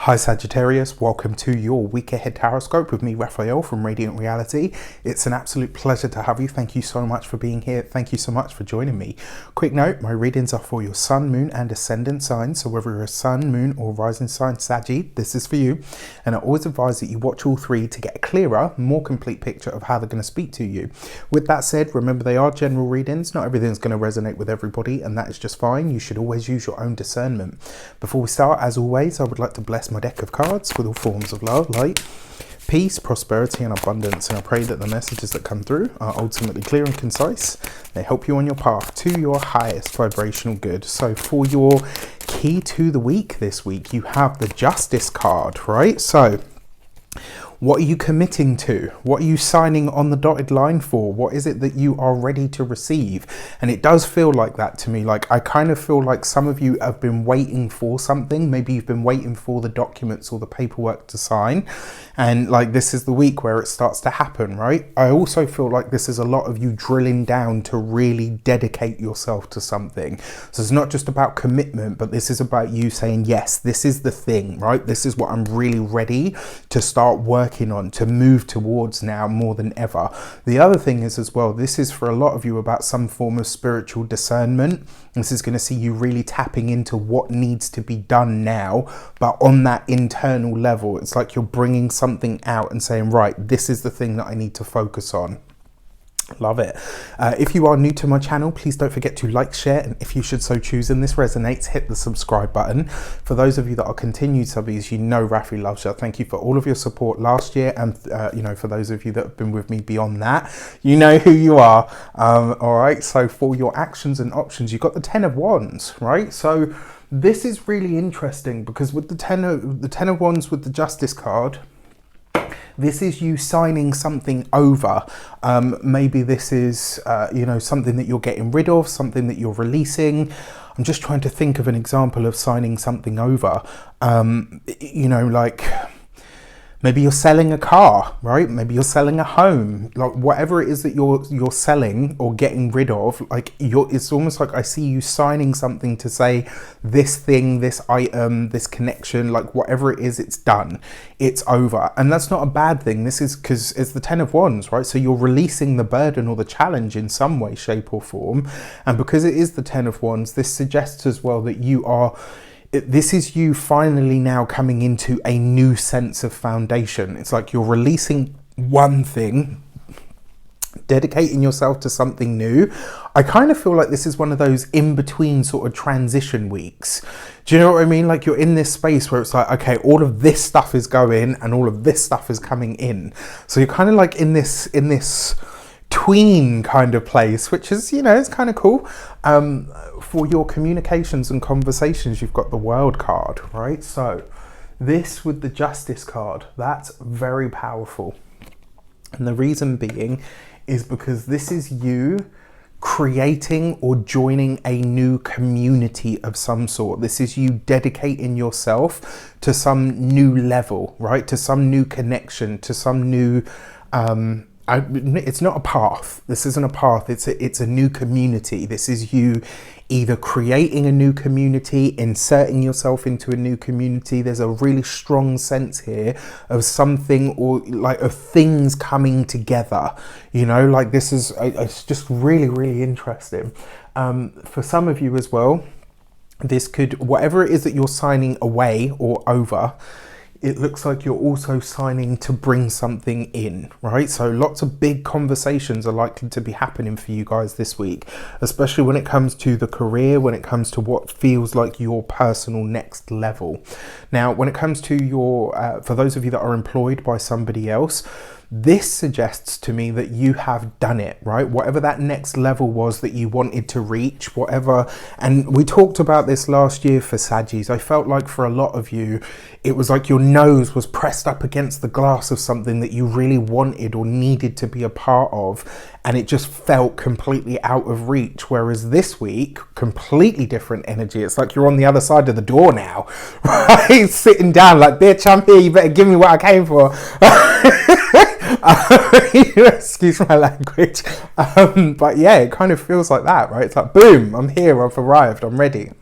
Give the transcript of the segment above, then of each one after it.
Hi Sagittarius, welcome to your week ahead horoscope with me, Raphael from Reydiant Reality. It's an absolute pleasure to have you. Thank you so much for being here. Thank you so much for joining me. Quick note, my readings are for your sun, moon and ascendant signs. So whether you're a sun, moon or rising sign Saggy, this is for you. And I always advise that you watch all three to get a clearer, more complete picture of how they're going to speak to you. With that said, remember they are general readings. Not everything's going to resonate with everybody, and that is just fine. You should always use your own discernment. Before we start, as always, I would like to bless my deck of cards with all forms of love, light, peace, prosperity and abundance, and I pray that the messages that come through are ultimately clear and concise. They help you on your path to your highest vibrational good. So for your key to the week this week, you have the Justice card, right? So what are you committing to? What are you signing on the dotted line for? What is it that you are ready to receive? And it does feel like that to me. Like I kind of feel like some of you have been waiting for something. Maybe you've been waiting for the documents or the paperwork to sign. And like this is the week where it starts to happen, right? I also feel like this is a lot of you drilling down to really dedicate yourself to something. So it's not just about commitment, but this is about you saying, yes, this is the thing, right? This is what I'm really ready to start working on, to move towards now more than ever. The other thing is as well, this is for a lot of you about some form of spiritual discernment. This is going to see you really tapping into what needs to be done now, but on that internal level. It's like you're bringing something out and saying, right, this is the thing that I need to focus on. Love it. If you are new to my channel, please don't forget to like, share, and if you should so choose and this resonates, hit the subscribe button. For those of you that are continued subbies, you know Rafi loves you. Thank you for all of your support last year, and for those of you that have been with me beyond that, you know who you are. All right, so for your actions and options, you've got the 10 of Wands, right? So this is really interesting because with the 10 of Wands with the Justice card, this is you signing something over. Maybe this is, something that you're getting rid of, something that you're releasing. I'm just trying to think of an example of signing something over. Like maybe you're selling a car, right? Maybe you're selling a home, like whatever it is that you're selling or getting rid of, like it's almost like I see you signing something to say this thing, this item, this connection, like whatever it is, it's done, it's over. And that's not a bad thing. This is because it's the 10 of Wands, right? So you're releasing the burden or the challenge in some way, shape or form. And because it is the 10 of Wands, this suggests as well that this is you finally now coming into a new sense of foundation. It's like you're releasing one thing, dedicating yourself to something new. I kind of feel like this is one of those in-between sort of transition weeks. Do you know what I mean? Like you're in this space where it's like, okay, all of this stuff is going and all of this stuff is coming in. So you're kind of like in this tween kind of place, which is, it's kind of cool. For your communications and conversations, you've got the World card, right? So this with the Justice card, that's very powerful. And the reason being is because this is you creating or joining a new community of some sort. This is you dedicating yourself to some new level, right? To some new connection, to some new it's not a path. This isn't a path. It's a new community. This is you either creating a new community, inserting yourself into a new community. There's a really strong sense here of something or like of things coming together. Like this is it's just really, really interesting. For some of you as well, this could, whatever it is that you're signing away or over, it looks like you're also signing to bring something in, right? So lots of big conversations are likely to be happening for you guys this week, especially when it comes to the career, when it comes to what feels like your personal next level. Now, when it comes to for those of you that are employed by somebody else, this suggests to me that you have done it, right? Whatever that next level was that you wanted to reach, whatever. And we talked about this last year for Saggies. I felt like for a lot of you, it was like your nose was pressed up against the glass of something that you really wanted or needed to be a part of. And it just felt completely out of reach. Whereas this week, completely different energy. It's like you're on the other side of the door now, right? Sitting down like, bitch, I'm here. You better give me what I came for. Excuse my language. But yeah, it kind of feels like that, right? It's like, boom, I'm here, I've arrived, I'm ready.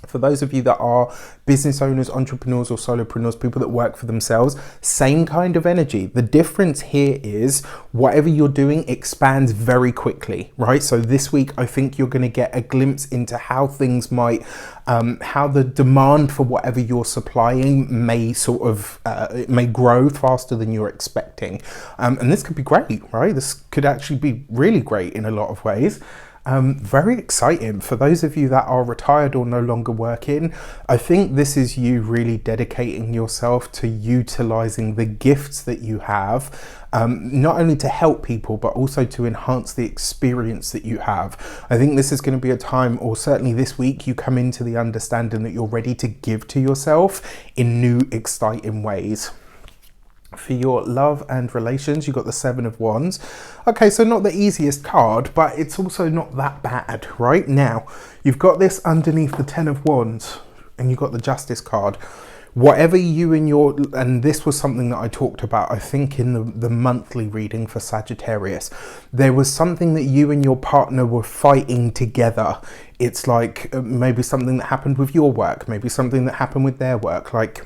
For For those of you that are business owners, entrepreneurs or solopreneurs, people that work for themselves, same kind of energy. The difference here is whatever you're doing expands very quickly, right? So this week, I think you're going to get a glimpse into how things might, how the demand for whatever you're supplying may sort of, it may grow faster than you're expecting. And this could be great, right? This could actually be really great in a lot of ways. Very exciting. For those of you that are retired or no longer working, I think this is you really dedicating yourself to utilizing the gifts that you have, not only to help people, but also to enhance the experience that you have. I think this is going to be a time, or certainly this week, you come into the understanding that you're ready to give to yourself in new, exciting ways. For your love and relations, you got the Seven of Wands. Okay, so not the easiest card, but it's also not that bad. Right now, you've got this underneath the Ten of Wands, and you've got the Justice card. Whatever you and your, and this was something that I talked about, I think in the monthly reading for Sagittarius, there was something that you and your partner were fighting together. It's like maybe something that happened with your work, maybe something that happened with their work, like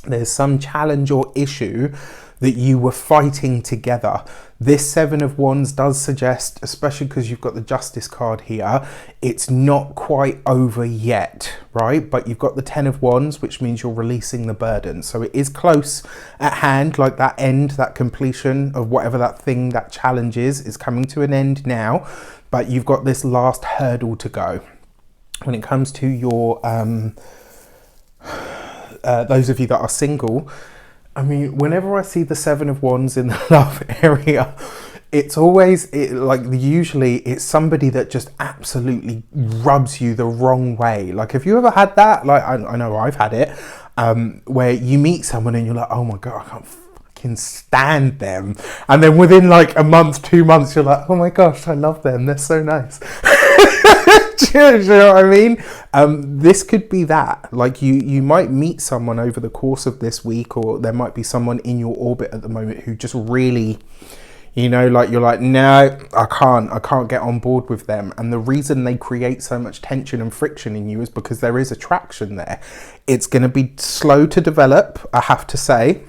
there's some challenge or issue that you were fighting together. This Seven of Wands does suggest, especially because you've got the Justice card here, it's not quite over yet, right? But you've got the Ten of Wands, which means you're releasing the burden. So it is close at hand, like that end, that completion of whatever that thing, that challenge is coming to an end now. But you've got this last hurdle to go. When it comes to your those of you that are single, I mean, whenever I see the Seven of Wands in the love area, it's always usually it's somebody that just absolutely rubs you the wrong way. Like, have you ever had that? Like, I know I've had it, where you meet someone and you're like, oh my God, I can't fucking stand them. And then within like a month, 2 months, you're like, oh my gosh, I love them. They're so nice. Do you know what I mean? This could be that. Like you might meet someone over the course of this week, or there might be someone in your orbit at the moment who just really, you know, like you're like, no, I can't get on board with them. And the reason they create so much tension and friction in you is because there is attraction there. It's going to be slow to develop, I have to say.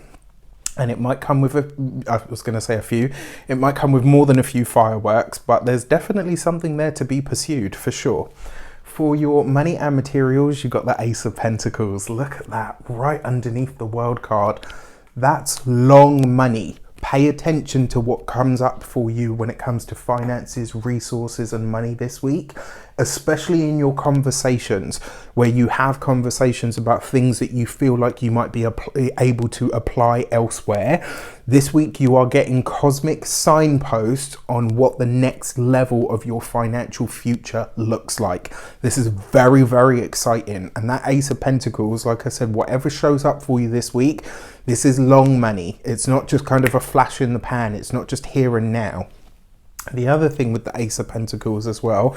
And it might come with it might come with more than a few fireworks, but there's definitely something there to be pursued for sure. For your money and materials, you've got the Ace of Pentacles. Look at that right underneath the World card. That's long money. Pay attention to what comes up for you when it comes to finances, resources and money this week, especially in your conversations, where you have conversations about things that you feel like you might be able to apply elsewhere. This week you are getting cosmic signposts on what the next level of your financial future looks like. This is very, very exciting. And that Ace of Pentacles, like I said, whatever shows up for you this week, this is long money. It's not just kind of a flash in the pan. It's not just here and now. The other thing with the Ace of Pentacles as well,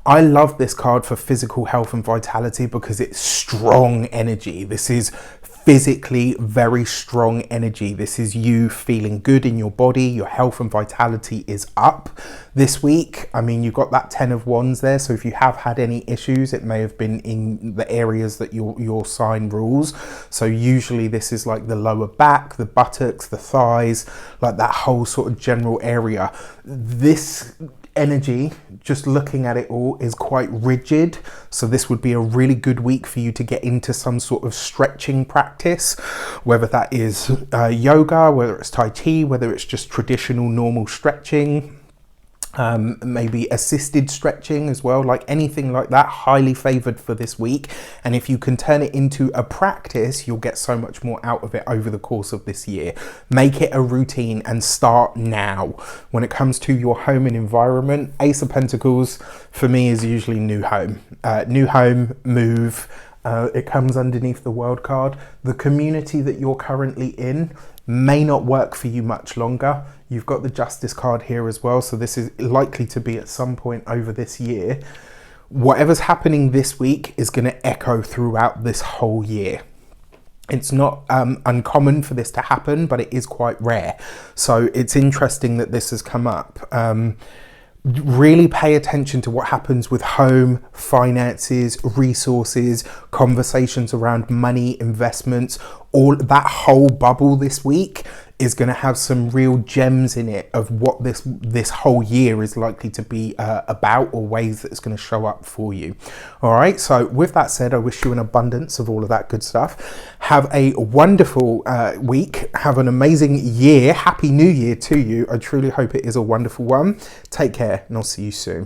I love this card for physical health and vitality because it's strong energy. This is physically very strong energy. This is you feeling good in your body. Your health and vitality is up this week. I mean, you've got that Ten of Wands there. So if you have had any issues, it may have been in the areas that your sign rules. So usually this is like the lower back, the buttocks, the thighs, like that whole sort of general area. This energy, just looking at it all, is quite rigid. So this would be a really good week for you to get into some sort of stretching practice, whether that is yoga, whether it's Tai Chi, whether it's just traditional normal stretching. Maybe assisted stretching as well, like anything like that, highly favored for this week. And if you can turn it into a practice, you'll get so much more out of it over the course of this year. Make it a routine and start now. When it comes to your home and environment, Ace of Pentacles for me is usually new home, move. It comes underneath the World card. The community that you're currently in may not work for you much longer. You've got the Justice card here as well, so this is likely to be at some point over this year. Whatever's happening this week is going to echo throughout this whole year. It's not uncommon for this to happen, but it is quite rare. So it's interesting that this has come up. Really pay attention to what happens with home, finances, resources, conversations around money, investments. All that whole bubble this week is going to have some real gems in it of what this whole year is likely to be about, or ways that it's going to show up for you. All right, so with that said, I wish you an abundance of all of that good stuff. Have a wonderful week. Have an amazing year. Happy New Year to you. I truly hope it is a wonderful one. Take care, and I'll see you soon.